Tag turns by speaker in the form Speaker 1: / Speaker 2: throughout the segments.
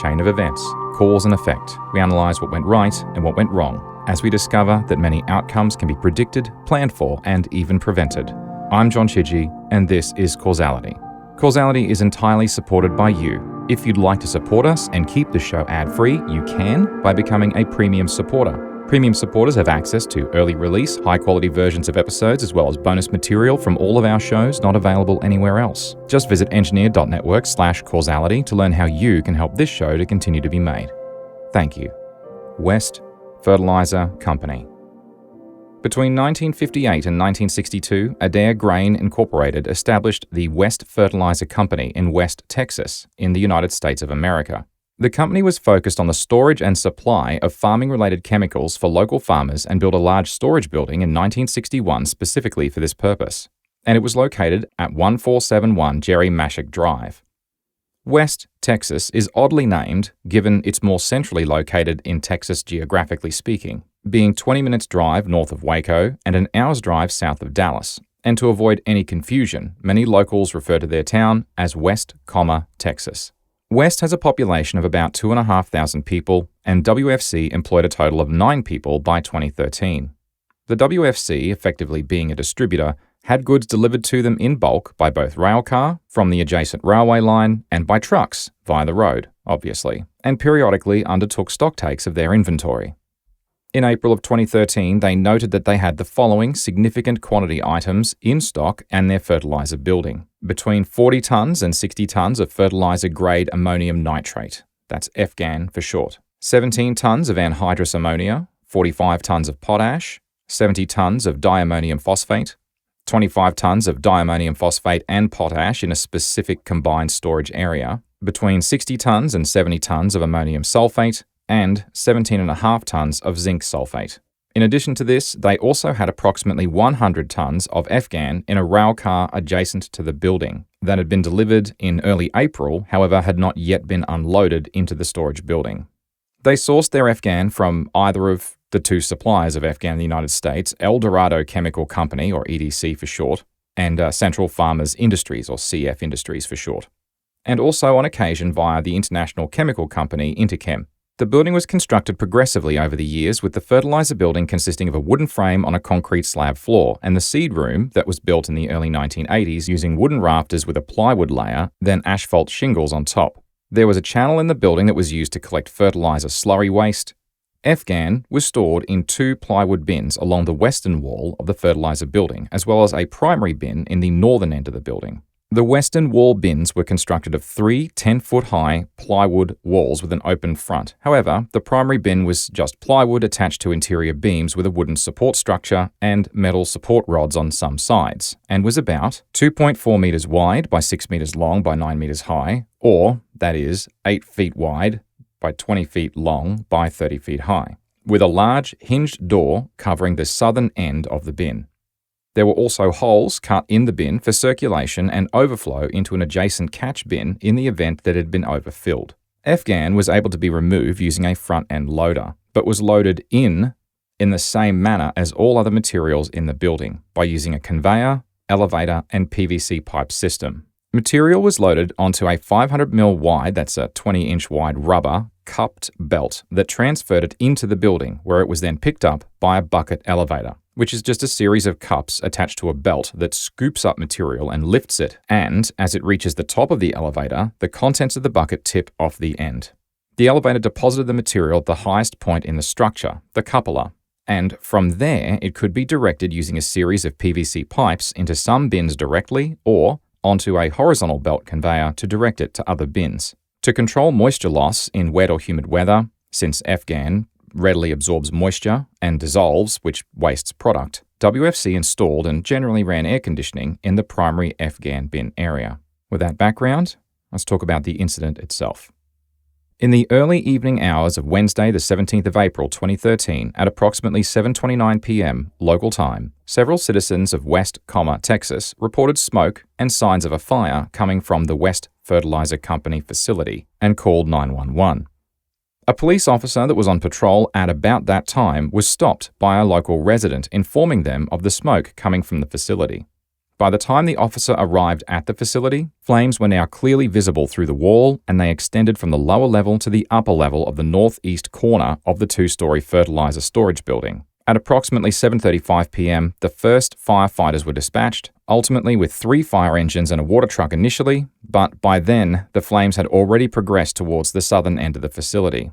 Speaker 1: chain of events, cause and effect. We analyze what went right and what went wrong, as we discover that many outcomes can be predicted, planned for, and even prevented. I'm John Chidgey, and this is Causality. Causality is entirely supported by you. If you'd like to support us and keep the show ad-free, you can by becoming a premium supporter. Premium supporters have access to early release, high-quality versions of episodes, as well as bonus material from all of our shows not available anywhere else. Just visit engineer.network/causality to learn how you can help this show to continue to be made. Thank you. West Fertilizer Company. Between 1958 and 1962, Adair Grain Incorporated established the West Fertilizer Company in West Texas, in the United States of America. The company was focused on the storage and supply of farming-related chemicals for local farmers and built a large storage building in 1961 specifically for this purpose, and it was located at 1471 Jerry Mashik Drive. West Texas is oddly named, given it's more centrally located in Texas geographically speaking, being 20 minutes drive north of Waco and an hour's drive south of Dallas. And to avoid any confusion, many locals refer to their town as West, Texas. West has a population of about 2,500 people, and WFC employed a total of 9 people by 2013. The WFC, effectively being a distributor, had goods delivered to them in bulk by both railcar, from the adjacent railway line, and by trucks, via the road, obviously, and periodically undertook stocktakes of their inventory. In April of 2013, they noted that they had the following significant quantity items in stock and their fertilizer building: between 40 tons and 60 tons of fertilizer-grade ammonium nitrate, that's FGAN for short, 17 tons of anhydrous ammonia, 45 tons of potash, 70 tons of diammonium phosphate, 25 tons of diammonium phosphate and potash in a specific combined storage area, between 60 tons and 70 tons of ammonium sulfate, and 17.5 tons of zinc sulfate. In addition to this, they also had approximately 100 tons of FGAN in a rail car adjacent to the building that had been delivered in early April, however had not yet been unloaded into the storage building. They sourced their FGAN from either of the two suppliers of FGAN in the United States, El Dorado Chemical Company, or EDC for short, and Central Farmers Industries, or CF Industries for short, and also on occasion via the international chemical company Interchem. The building was constructed progressively over the years, with the fertilizer building consisting of a wooden frame on a concrete slab floor, and the seed room that was built in the early 1980s using wooden rafters with a plywood layer, then asphalt shingles on top. There was a channel in the building that was used to collect fertilizer slurry waste. FGAN was stored in 2 plywood bins along the western wall of the fertilizer building, as well as a primary bin in the northern end of the building. The western wall bins were constructed of 3 10-foot-high plywood walls with an open front. However, the primary bin was just plywood attached to interior beams with a wooden support structure and metal support rods on some sides, and was about 2.4 meters wide by 6 meters long by 9 meters high, or, that is, 8 feet wide by 20 feet long by 30 feet high, with a large hinged door covering the southern end of the bin. There were also holes cut in the bin for circulation and overflow into an adjacent catch bin in the event that it had been overfilled. FGAN was able to be removed using a front-end loader, but was loaded in the same manner as all other materials in the building, by using a conveyor, elevator, and PVC pipe system. Material was loaded onto a 500 mm wide, that's a 20-inch wide rubber, cupped belt that transferred it into the building, where it was then picked up by a bucket elevator, which is just a series of cups attached to a belt that scoops up material and lifts it, and as it reaches the top of the elevator, the contents of the bucket tip off the end. The elevator deposited the material at the highest point in the structure, the cupola, and from there it could be directed using a series of PVC pipes into some bins directly or onto a horizontal belt conveyor to direct it to other bins. To control moisture loss in wet or humid weather, since FGAN readily absorbs moisture and dissolves, which wastes product, WFC installed and generally ran air conditioning in the primary FGAN bin area. With that background, let's talk about the incident itself. In the early evening hours of Wednesday, the 17th of April 2013, at approximately 7:29 p.m. local time, several citizens of West, Texas reported smoke and signs of a fire coming from the West Fertilizer Company facility and called 911. A police officer that was on patrol at about that time was stopped by a local resident informing them of the smoke coming from the facility. By the time the officer arrived at the facility, flames were now clearly visible through the wall, and they extended from the lower level to the upper level of the northeast corner of the two-story fertilizer storage building. At approximately 7:35 p.m., the first firefighters were dispatched, ultimately with 3 fire engines and a water truck initially, but by then, the flames had already progressed towards the southern end of the facility.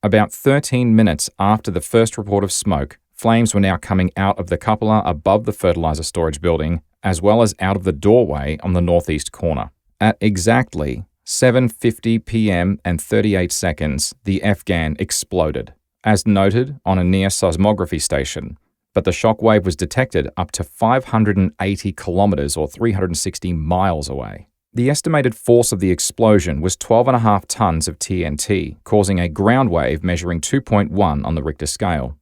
Speaker 1: About 13 minutes after the first report of smoke, flames were now coming out of the cupola above the fertilizer storage building, as well as out of the doorway on the northeast corner. At exactly 7:50 p.m. and 38 seconds, the Afghan exploded, as noted on a near seismography station, but the shock wave was detected up to 580 kilometers or 360 miles away. The estimated force of the explosion was 12.5 tons of TNT, causing a ground wave measuring 2.1 on the Richter scale.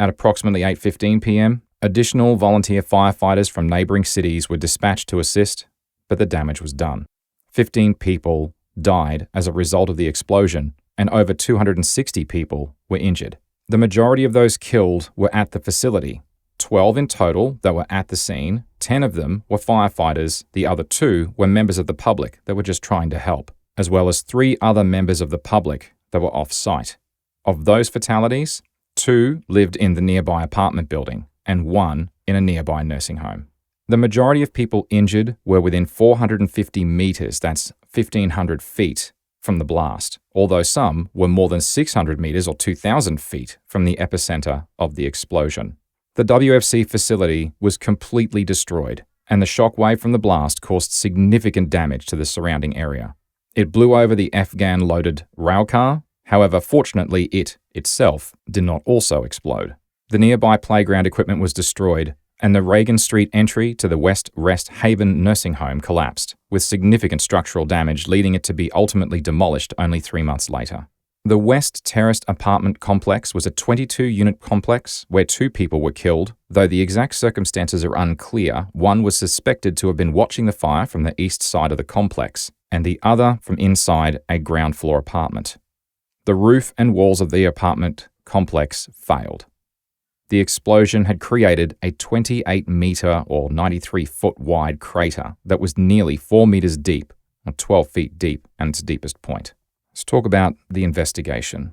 Speaker 1: At approximately 8:15 p.m., additional volunteer firefighters from neighboring cities were dispatched to assist, but the damage was done. 15 people died as a result of the explosion, and over 260 people were injured. The majority of those killed were at the facility. 12 in total that were at the scene, 10 of them were firefighters, the other 2 were members of the public that were just trying to help, as well as 3 other members of the public that were off-site. Of those fatalities, 2 lived in the nearby apartment building, and 1 in a nearby nursing home. The majority of people injured were within 450 meters, that's 1,500 feet, from the blast, although some were more than 600 meters or 2,000 feet from the epicenter of the explosion. The WFC facility was completely destroyed, and the shock wave from the blast caused significant damage to the surrounding area. It blew over the Afghan-loaded rail car. However, fortunately, it itself did not also explode. The nearby playground equipment was destroyed, and the Reagan Street entry to the West Rest Haven nursing home collapsed, with significant structural damage leading it to be ultimately demolished only 3 months later. The West Terraced apartment complex was a 22-unit complex where 2 people were killed, though the exact circumstances are unclear. One was suspected to have been watching the fire from the east side of the complex, and the other from inside a ground-floor apartment. The roof and walls of the apartment complex failed. The explosion had created a 28-meter or 93-foot wide crater that was nearly 4 meters deep, or 12 feet deep at its deepest point. Let's talk about the investigation.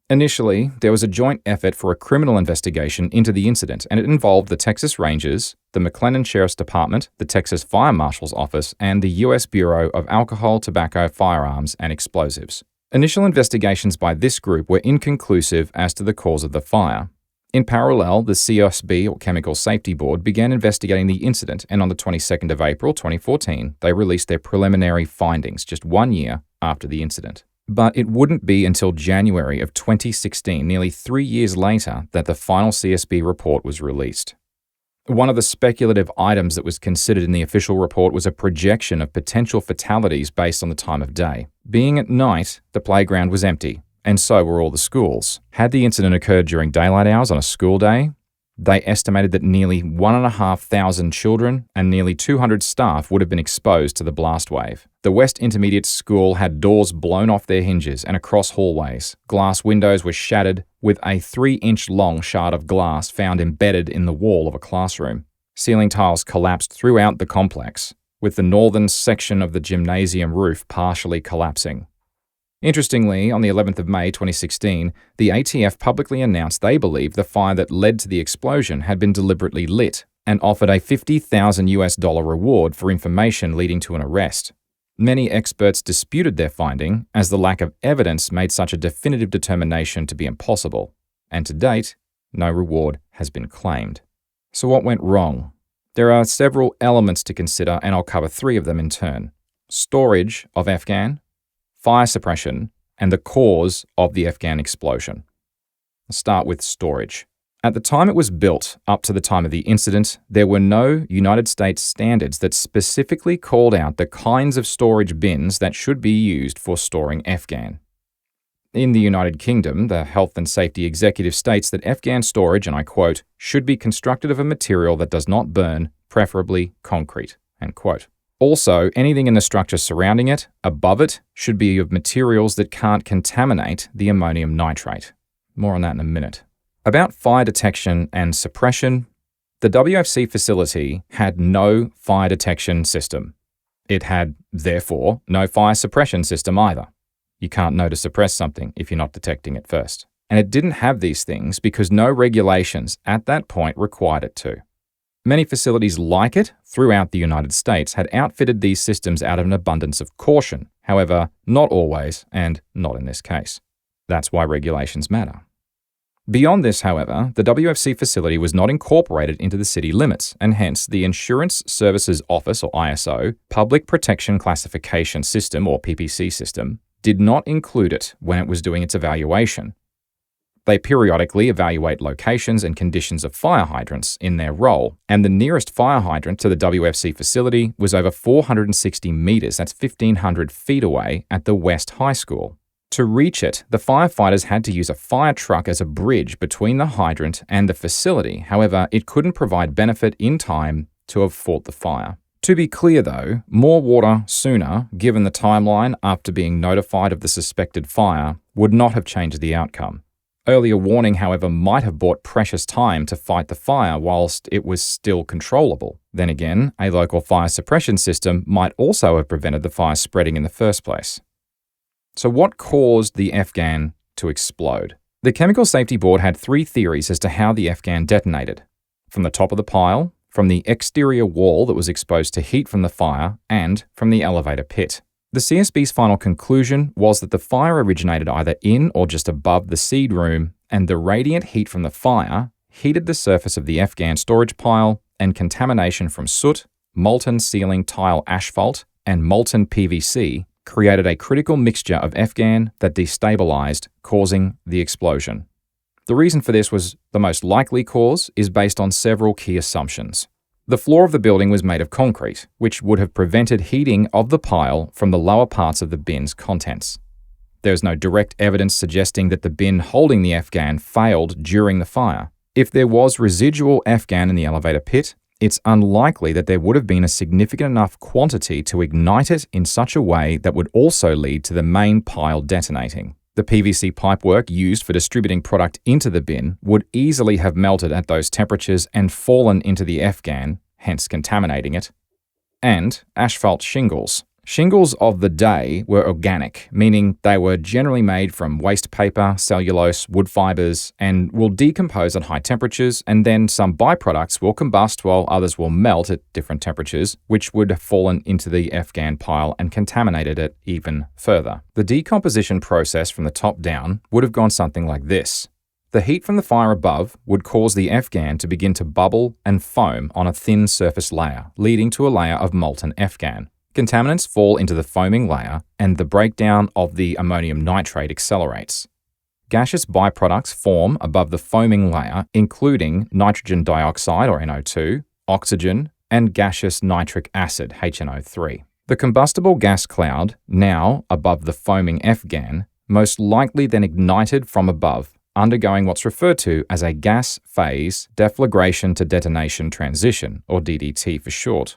Speaker 1: Initially, there was a joint effort for a criminal investigation into the incident, and it involved the Texas Rangers, the McLennan Sheriff's Department, the Texas Fire Marshal's Office, and the U.S. Bureau of Alcohol, Tobacco, Firearms, and Explosives. Initial investigations by this group were inconclusive as to the cause of the fire. In parallel, the CSB, or Chemical Safety Board, began investigating the incident, and on the 22nd of April 2014, they released their preliminary findings just 1 year after the incident. But it wouldn't be until January of 2016, nearly 3 years later, that the final CSB report was released. One of the speculative items that was considered in the official report was a projection of potential fatalities based on the time of day. Being at night, the playground was empty, and so were all the schools. Had the incident occurred during daylight hours on a school day, they estimated that nearly 1,500 children and nearly 200 staff would have been exposed to the blast wave. The West Intermediate School had doors blown off their hinges and across hallways. Glass windows were shattered, with a 3-inch long shard of glass found embedded in the wall of a classroom. Ceiling tiles collapsed throughout the complex, with the northern section of the gymnasium roof partially collapsing. Interestingly, on the 11th of May 2016, the ATF publicly announced they believed the fire that led to the explosion had been deliberately lit and offered a $50,000 reward for information leading to an arrest. Many experts disputed their finding, as the lack of evidence made such a definitive determination to be impossible, and to date, no reward has been claimed. So what went wrong? There are several elements to consider, and I'll cover 3 of them in turn. Storage of Afghan, fire suppression, and the cause of the Afghan explosion. Let's start with storage. At the time it was built, up to the time of the incident, there were no United States standards that specifically called out the kinds of storage bins that should be used for storing Afghan. In the United Kingdom, the Health and Safety Executive states that Afghan storage, and I quote, should be constructed of a material that does not burn, preferably concrete, end quote. Also, anything in the structure surrounding it, above it, should be of materials that can't contaminate the ammonium nitrate. More on that in a minute. About fire detection and suppression, The WFC facility had no fire detection system. It had, therefore, no fire suppression system either. You can't know to suppress something if you're not detecting it first. And it didn't have these things because no regulations at that point required it to. Many facilities like it throughout the United States had outfitted these systems out of an abundance of caution. However, not always, and not in this case. That's why regulations matter. Beyond this, however, the WFC facility was not incorporated into the city limits, and hence the Insurance Services Office, or ISO, Public Protection Classification System, or PPC system, did not include it when it was doing its evaluation. They periodically evaluate locations and conditions of fire hydrants in their role, and the nearest fire hydrant to the WFC facility was over 460 meters, that's 1,500 feet away, at the West High School. To reach it, the firefighters had to use a fire truck as a bridge between the hydrant and the facility. However, it couldn't provide benefit in time to have fought the fire. To be clear though, more water sooner, given the timeline after being notified of the suspected fire, would not have changed the outcome. Earlier warning, however, might have bought precious time to fight the fire whilst it was still controllable. Then again, a local fire suppression system might also have prevented the fire spreading in the first place. So what caused the F-gas to explode? The Chemical Safety Board had three theories as to how the F-gas detonated. From the top of the pile, from the exterior wall that was exposed to heat from the fire, and from the elevator pit. The CSB's final conclusion was that the fire originated either in or just above the seed room, and the radiant heat from the fire heated the surface of the F-gas storage pile, and contamination from soot, molten ceiling tile asphalt, and molten PVC created a critical mixture of F-gas that destabilized, causing the explosion. The reason for this was the most likely cause is based on several key assumptions. The floor of the building was made of concrete, which would have prevented heating of the pile from the lower parts of the bin's contents. There is no direct evidence suggesting that the bin holding the F-gas failed during the fire. If there was residual F-gas in the elevator pit, it's unlikely that there would have been a significant enough quantity to ignite it in such a way that would also lead to the main pile detonating. The PVC pipework used for distributing product into the bin would easily have melted at those temperatures and fallen into the F-gas, hence contaminating it. And asphalt shingles. Shingles of the day were organic, meaning they were generally made from waste paper, cellulose, wood fibers, and will decompose at high temperatures, and then some byproducts will combust while others will melt at different temperatures, which would have fallen into the F-gas pile and contaminated it even further. The decomposition process from the top down would have gone something like this. The heat from the fire above would cause the F-gas to begin to bubble and foam on a thin surface layer, leading to a layer of molten F-gas. Contaminants fall into the foaming layer, and the breakdown of the ammonium nitrate accelerates. Gaseous byproducts form above the foaming layer, including nitrogen dioxide, or NO2, oxygen, and gaseous nitric acid, HNO3. The combustible gas cloud, now above the foaming F-gas, most likely then ignited from above, undergoing what's referred to as a gas phase deflagration to detonation transition, or DDT for short.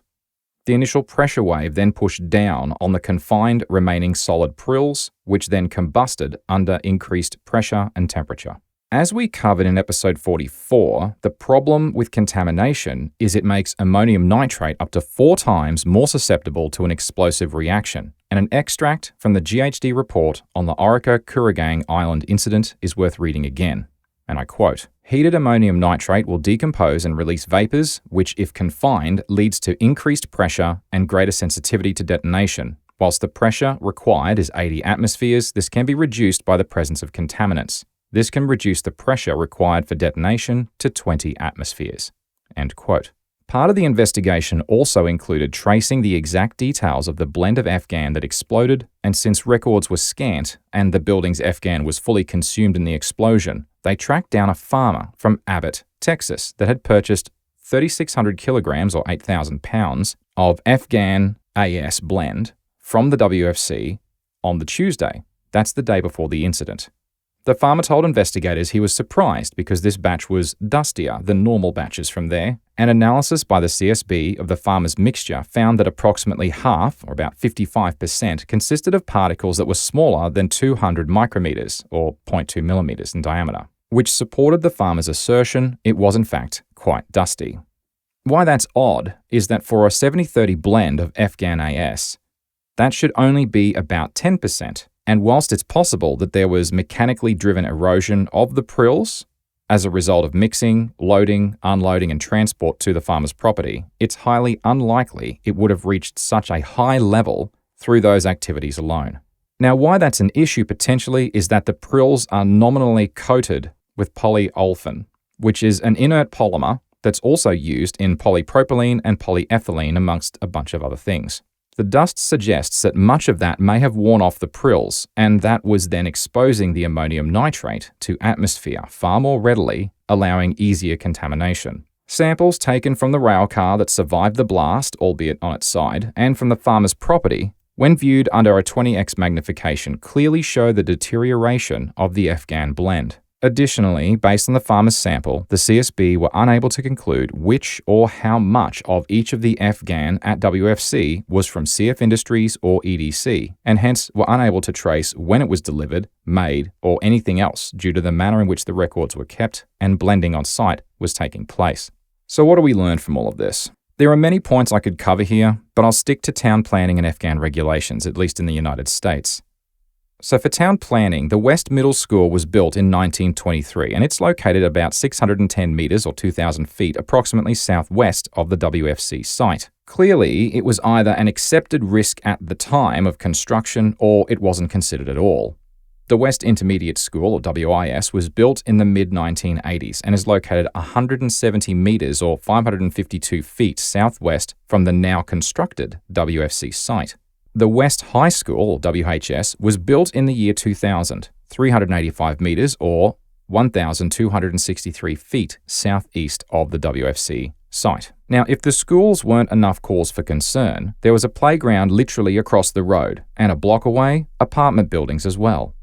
Speaker 1: The initial pressure wave then pushed down on the confined remaining solid prills, which then combusted under increased pressure and temperature. As we covered in episode 44, the problem with contamination is it makes ammonium nitrate up to 4 times more susceptible to an explosive reaction, and an extract from the GHD report on the Orica Kooragang Island incident is worth reading again. And I quote, "Heated ammonium nitrate will decompose and release vapors, which, if confined, leads to increased pressure and greater sensitivity to detonation. Whilst the pressure required is 80 atmospheres, this can be reduced by the presence of contaminants. This can reduce the pressure required for detonation to 20 atmospheres." End quote. Part of the investigation also included tracing the exact details of the blend of F-gas that exploded, and since records were scant and the building's F-gas was fully consumed in the explosion, they tracked down a farmer from Abbott, Texas, that had purchased 3,600 kilograms or 8,000 pounds of F-gas AS blend from the WFC on the Tuesday. That's the day before the incident. The farmer told investigators he was surprised because this batch was dustier than normal batches from there, and analysis by the CSB of the farmer's mixture found that approximately half, or about 55%, consisted of particles that were smaller than 200 micrometers, or 0.2 millimeters in diameter, which supported the farmer's assertion it was in fact quite dusty. Why that's odd is that for a 70-30 blend of Afghan AS, that should only be about 10%. And whilst it's possible that there was mechanically driven erosion of the prills as a result of mixing, loading, unloading, and transport to the farmer's property, it's highly unlikely it would have reached such a high level through those activities alone. Now, why that's an issue potentially is that the prills are nominally coated with polyolefin, which is an inert polymer that's also used in polypropylene and polyethylene, amongst a bunch of other things. The dust suggests that much of that may have worn off the prills, and that was then exposing the ammonium nitrate to atmosphere far more readily, allowing easier contamination. Samples taken from the rail car that survived the blast, albeit on its side, and from the farmer's property, when viewed under a 20x magnification, clearly show the deterioration of the Afghan blend. Additionally, based on the farmer's sample, the CSB were unable to conclude which or how much of each of the Afghan at WFC was from CF Industries or EDC, and hence were unable to trace when it was delivered, made, or anything else due to the manner in which the records were kept and blending on site was taking place. So what do we learn from all of this? There are many points I could cover here, but I'll stick to town planning and Afghan regulations, at least in the United States. So for town planning, the West Middle School was built in 1923, and it's located about 610 metres or 2,000 feet approximately southwest of the WFC site. Clearly, it was either an accepted risk at the time of construction or it wasn't considered at all. The West Intermediate School, or WIS, was built in the mid-1980s and is located 170 metres or 552 feet southwest from the now constructed WFC site. The West High School, or WHS, was built in the year 2000, 385 metres or 1,263 feet southeast of the WFC site. Now, if the schools weren't enough cause for concern, there was a playground literally across the road, and a block away, apartment buildings as well,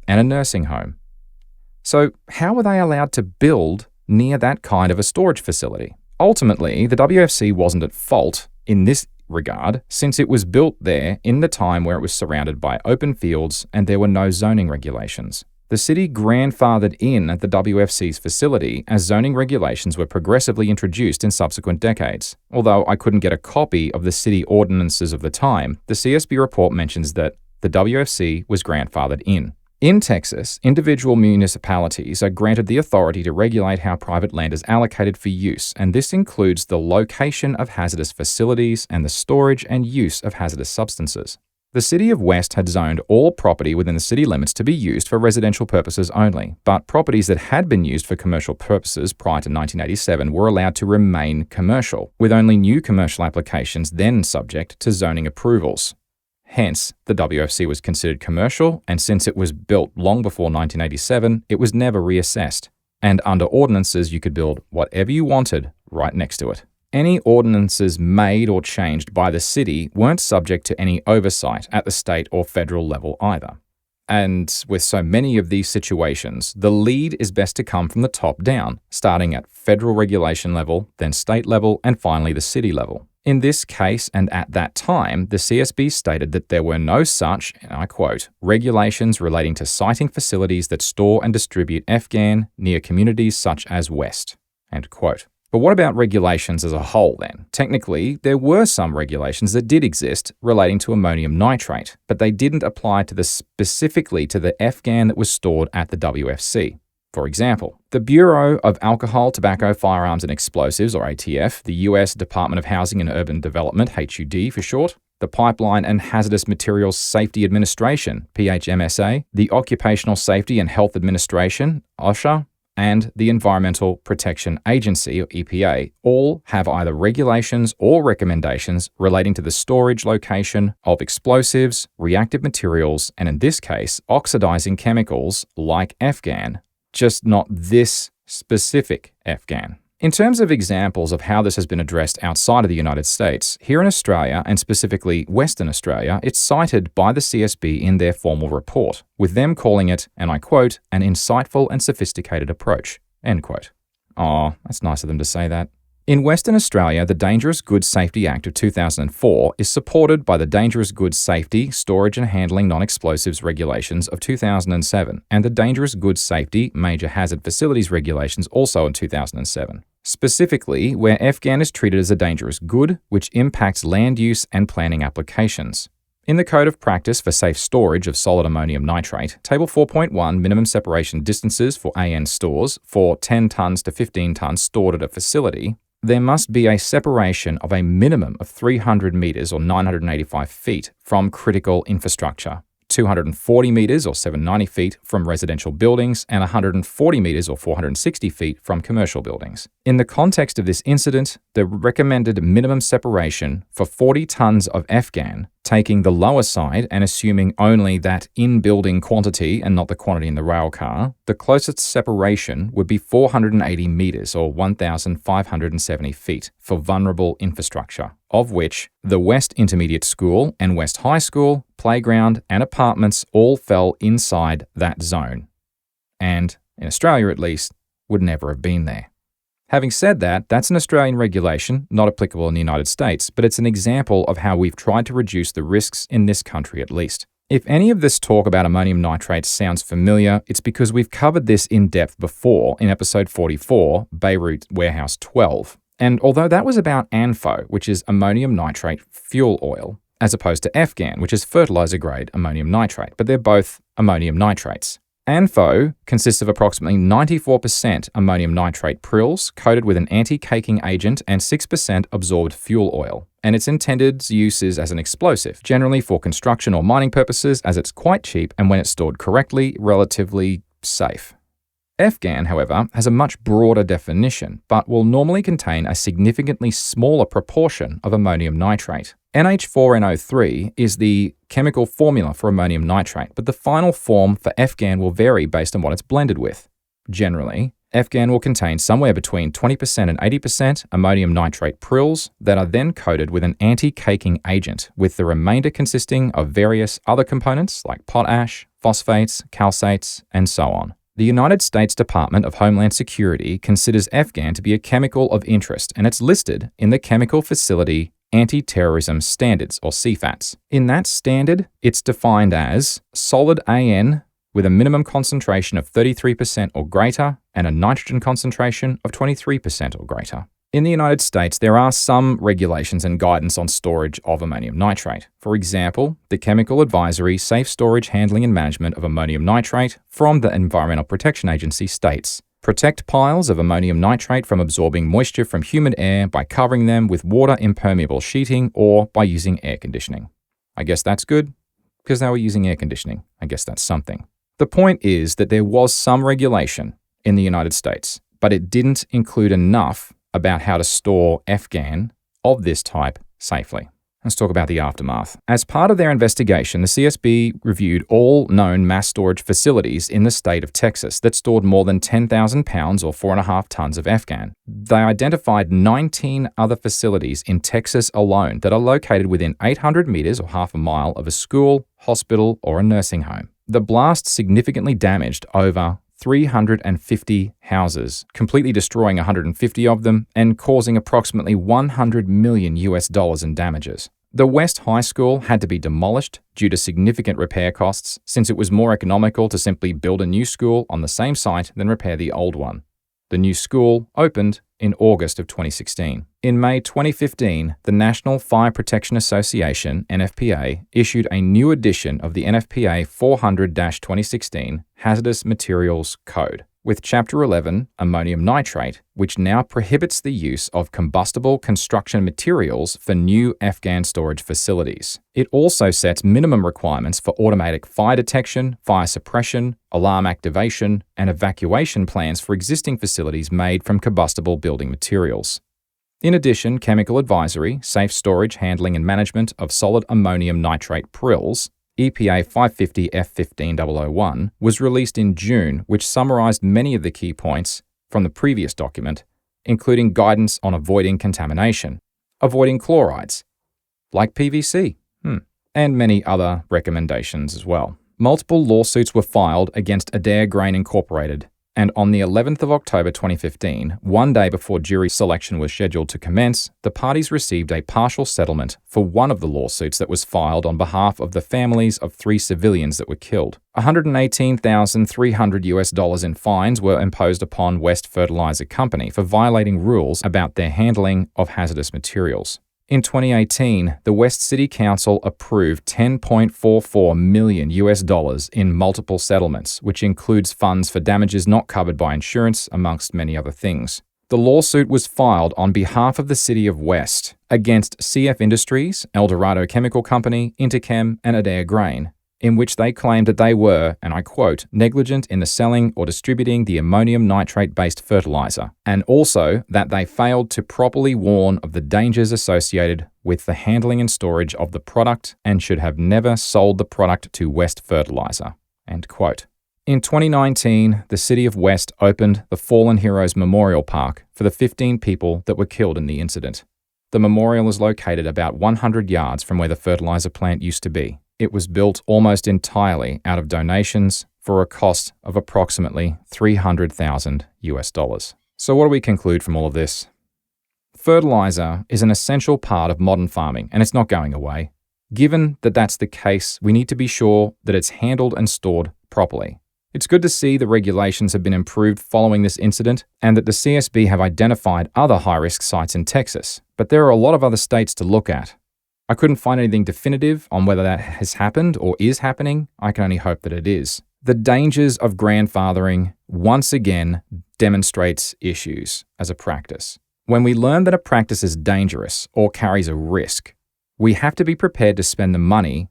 Speaker 1: and a nursing home. So how were they allowed to build near that kind of a storage facility? Ultimately, the WFC wasn't at fault in this regard, since it was built there in the time where it was surrounded by open fields and there were no zoning regulations. The city grandfathered in at the WFC's facility as zoning regulations were progressively introduced in subsequent decades. Although I couldn't get a copy of the city ordinances of the time, the CSB report mentions that the WFC was grandfathered in. In Texas, individual municipalities are granted the authority to regulate how private land is allocated for use, and this includes the location of hazardous facilities and the storage and use of hazardous substances. The City of West had zoned all property within the city limits to be used for residential purposes only, but properties that had been used for commercial purposes prior to 1987 were allowed to remain commercial, with only new commercial applications then subject to zoning approvals. Hence, the WFC was considered commercial, and since it was built long before 1987, it was never reassessed. And under ordinances, you could build whatever you wanted right next to it. Any ordinances made or changed by the city weren't subject to any oversight at the state or federal level either. And with so many of these situations, the lead is best to come from the top down, starting at federal regulation level, then state level, and finally the city level. In this case, and at that time, the CSB stated that there were no such, and I quote, regulations relating to siting facilities that store and distribute Afghan near communities such as West, end quote. But what about regulations as a whole then? Technically, there were some regulations that did exist relating to ammonium nitrate, but they didn't apply specifically to the Afghan that was stored at the WFC. For example, the Bureau of Alcohol, Tobacco, Firearms and Explosives, or ATF, the U.S. Department of Housing and Urban Development, HUD for short, the Pipeline and Hazardous Materials Safety Administration, PHMSA, the Occupational Safety and Health Administration, OSHA, and the Environmental Protection Agency, or EPA, all have either regulations or recommendations relating to the storage location of explosives, reactive materials, and in this case, oxidizing chemicals like Afghan, just not this specific Afghan. In terms of examples of how this has been addressed outside of the United States, here in Australia, and specifically Western Australia, it's cited by the CSB in their formal report, with them calling it, and I quote, an insightful and sophisticated approach, end quote. Aw, that's nice of them to say that. In Western Australia, the Dangerous Goods Safety Act of 2004 is supported by the Dangerous Goods Safety, Storage and Handling Non-Explosives Regulations of 2007 and the Dangerous Goods Safety, Major Hazard Facilities Regulations also in 2007. Specifically, where FGAN is treated as a dangerous good, which impacts land use and planning applications. In the Code of Practice for Safe Storage of Solid Ammonium Nitrate, Table 4.1 minimum separation distances for AN stores for 10 tonnes to 15 tonnes stored at a facility, there must be a separation of a minimum of 300 metres or 985 feet from critical infrastructure, 240 metres or 790 feet from residential buildings, and 140 metres or 460 feet from commercial buildings. In the context of this incident, the recommended minimum separation for 40 tonnes of FGAN, taking the lower side and assuming only that in-building quantity and not the quantity in the rail car, the closest separation would be 480 metres or 1,570 feet for vulnerable infrastructure, of which the West Intermediate School and West High School, playground and apartments all fell inside that zone, and, in Australia at least, would never have been there. Having said that, that's an Australian regulation, not applicable in the United States, but it's an example of how we've tried to reduce the risks in this country at least. If any of this talk about ammonium nitrate sounds familiar, it's because we've covered this in depth before in episode 44, Beirut Warehouse 12. And although that was about ANFO, which is ammonium nitrate fuel oil, as opposed to FGAN, which is fertilizer-grade ammonium nitrate, but they're both ammonium nitrates. ANFO consists of approximately 94% ammonium nitrate prills coated with an anti-caking agent and 6% absorbed fuel oil, and its intended use is as an explosive, generally for construction or mining purposes, as it's quite cheap and when it's stored correctly, relatively safe. FGAN, however, has a much broader definition, but will normally contain a significantly smaller proportion of ammonium nitrate. NH4NO3 is the chemical formula for ammonium nitrate, but the final form for FGAN will vary based on what it's blended with. Generally, FGAN will contain somewhere between 20% and 80% ammonium nitrate prills that are then coated with an anti-caking agent, with the remainder consisting of various other components like potash, phosphates, calcates, and so on. The United States Department of Homeland Security considers FGAN to be a chemical of interest, and it's listed in the Chemical Facility Anti-Terrorism Standards, or CFATS. In that standard, it's defined as solid AN with a minimum concentration of 33% or greater and a nitrogen concentration of 23% or greater. In the United States, there are some regulations and guidance on storage of ammonium nitrate. For example, the Chemical Advisory Safe Storage, Handling and Management of Ammonium Nitrate from the Environmental Protection Agency states, protect piles of ammonium nitrate from absorbing moisture from humid air by covering them with water-impermeable sheeting or by using air conditioning. I guess that's good, because they were using air conditioning. I guess that's something. The point is that there was some regulation in the United States, but it didn't include enough about how to store FGAN of this type safely. Let's talk about the aftermath. As part of their investigation, the CSB reviewed all known mass storage facilities in the state of Texas that stored more than 10,000 pounds or 4.5 tons of FGAN. They identified 19 other facilities in Texas alone that are located within 800 meters or half a mile of a school, hospital, or a nursing home. The blast significantly damaged over 350 houses, completely destroying 150 of them and causing approximately $100 million in damages. The West High School had to be demolished due to significant repair costs, since it was more economical to simply build a new school on the same site than repair the old one. The new school opened in August of 2016. In May 2015, the National Fire Protection Association, NFPA, issued a new edition of the NFPA 400-2016 Hazardous Materials Code, with Chapter 11, Ammonium Nitrate, which now prohibits the use of combustible construction materials for new FGAN storage facilities. It also sets minimum requirements for automatic fire detection, fire suppression, alarm activation, and evacuation plans for existing facilities made from combustible building materials. In addition, Chemical Advisory, Safe Storage, Handling and Management of Solid Ammonium Nitrate Prills, EPA 550 F15001, was released in June, which summarized many of the key points from the previous document, including guidance on avoiding contamination, avoiding chlorides, like PVC, and many other recommendations as well. Multiple lawsuits were filed against Adair Grain Incorporated And on the 11th of October 2015, one day before jury selection was scheduled to commence, the parties received a partial settlement for one of the lawsuits that was filed on behalf of the families of 3 civilians that were killed. $118,300 in fines were imposed upon West Fertilizer Company for violating rules about their handling of hazardous materials. In 2018, the West City Council approved $10.44 million in multiple settlements, which includes funds for damages not covered by insurance, amongst many other things. The lawsuit was filed on behalf of the City of West against CF Industries, Eldorado Chemical Company, Interchem, and Adair Grain, in which they claimed that they were, and I quote, negligent in the selling or distributing the ammonium nitrate-based fertilizer, and also that they failed to properly warn of the dangers associated with the handling and storage of the product and should have never sold the product to West Fertilizer, end quote. In 2019, the City of West opened the Fallen Heroes Memorial Park for the 15 people that were killed in the incident. The memorial is located about 100 yards from where the fertilizer plant used to be. It was built almost entirely out of donations for a cost of approximately $300,000. So what do we conclude from all of this? Fertilizer is an essential part of modern farming, and it's not going away. Given that that's the case, we need to be sure that it's handled and stored properly. It's good to see the regulations have been improved following this incident and that the CSB have identified other high-risk sites in Texas, but there are a lot of other states to look at. I couldn't find anything definitive on whether that has happened or is happening. I can only hope that it is. The dangers of grandfathering once again demonstrates issues as a practice. When we learn that a practice is dangerous or carries a risk, we have to be prepared to spend the money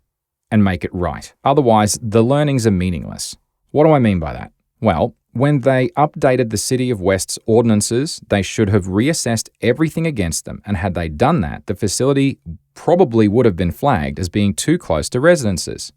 Speaker 1: and make it right. Otherwise, the learnings are meaningless. What do I mean by that? Well, when they updated the City of West's ordinances, they should have reassessed everything against them, and had they done that, the facility probably would have been flagged as being too close to residences.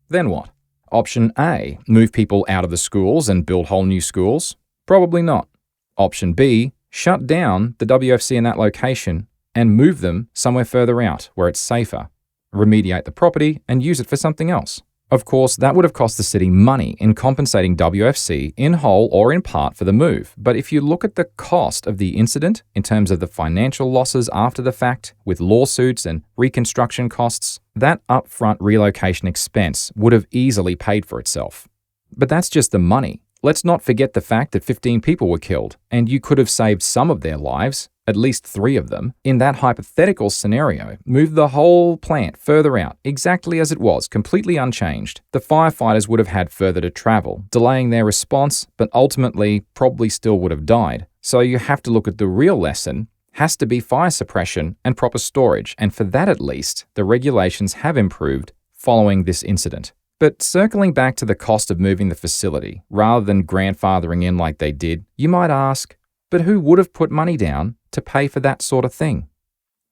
Speaker 1: Then what? Option A, move people out of the schools and build whole new schools? Probably not. Option B, shut down the WFC in that location and move them somewhere further out where it's safer, remediate the property and use it for something else. Of course, that would have cost the city money in compensating WFC in whole or in part for the move. But if you look at the cost of the incident in terms of the financial losses after the fact, with lawsuits and reconstruction costs, that upfront relocation expense would have easily paid for itself. But that's just the money. Let's not forget the fact that 15 people were killed, and you could have saved some of their lives, at least 3 of them. In that hypothetical scenario, move the whole plant further out, exactly as it was, completely unchanged. The firefighters would have had further to travel, delaying their response, but ultimately probably still would have died. So you have to look at the real lesson, has to be fire suppression and proper storage, and for that at least, the regulations have improved following this incident. But circling back to the cost of moving the facility, rather than grandfathering in like they did, you might ask, but who would have put money down to pay for that sort of thing?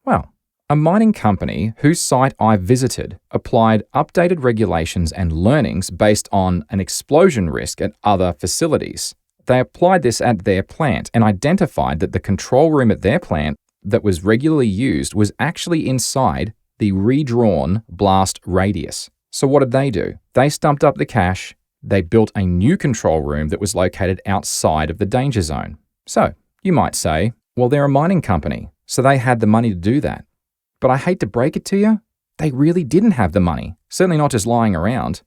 Speaker 1: Well, a mining company whose site I visited applied updated regulations and learnings based on an explosion risk at other facilities. They applied this at their plant and identified that the control room at their plant that was regularly used was actually inside the redrawn blast radius. So what did they do? They stumped up the cash, they built a new control room that was located outside of the danger zone. So, you might say, well, they're a mining company, so they had the money to do that. But I hate to break it to you, they really didn't have the money, certainly not just lying around.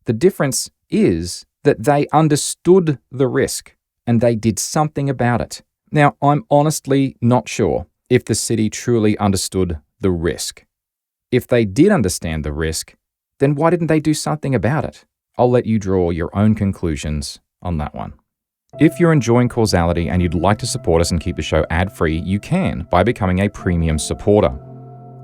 Speaker 1: The difference is that they understood the risk and they did something about it. Now, I'm honestly not sure if the city truly understood the risk. If they did understand the risk, then why didn't they do something about it? I'll let you draw your own conclusions on that one. If you're enjoying Causality and you'd like to support us and keep the show ad-free, you can by becoming a premium supporter.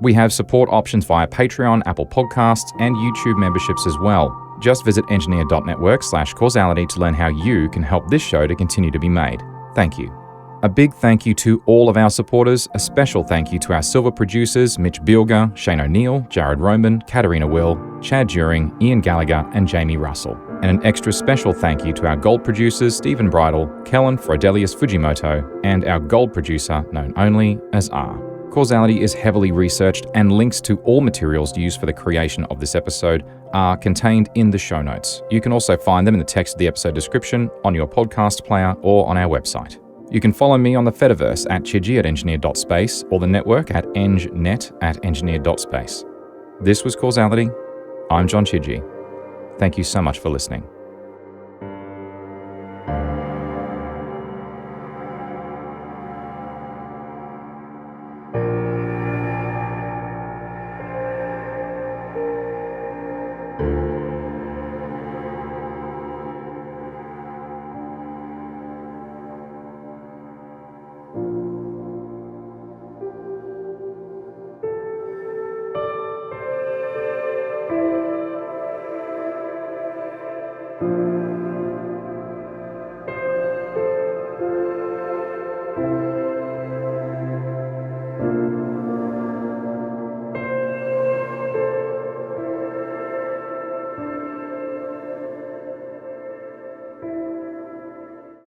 Speaker 1: We have support options via Patreon, Apple Podcasts, and YouTube memberships as well. Just visit engineer.network/causality to learn how you can help this show to continue to be made. Thank you. A big thank you to all of our supporters. A special thank you to our silver producers, Mitch Bielger, Shane O'Neill, Jared Roman, Katarina Will, Chad During, Ian Gallagher, and Jamie Russell. And an extra special thank you to our gold producers, Stephen Bridle, Kellen Frodelius Fujimoto, and our gold producer known only as R. Causality is heavily researched, and links to all materials used for the creation of this episode are contained in the show notes. You can also find them in the text of the episode description, on your podcast player, or on our website. You can follow me on the Fediverse at Chidgey at engineered.space, or the network at engnet at engineered.space. This was Causality. I'm John Chidgey. Thank you so much for listening.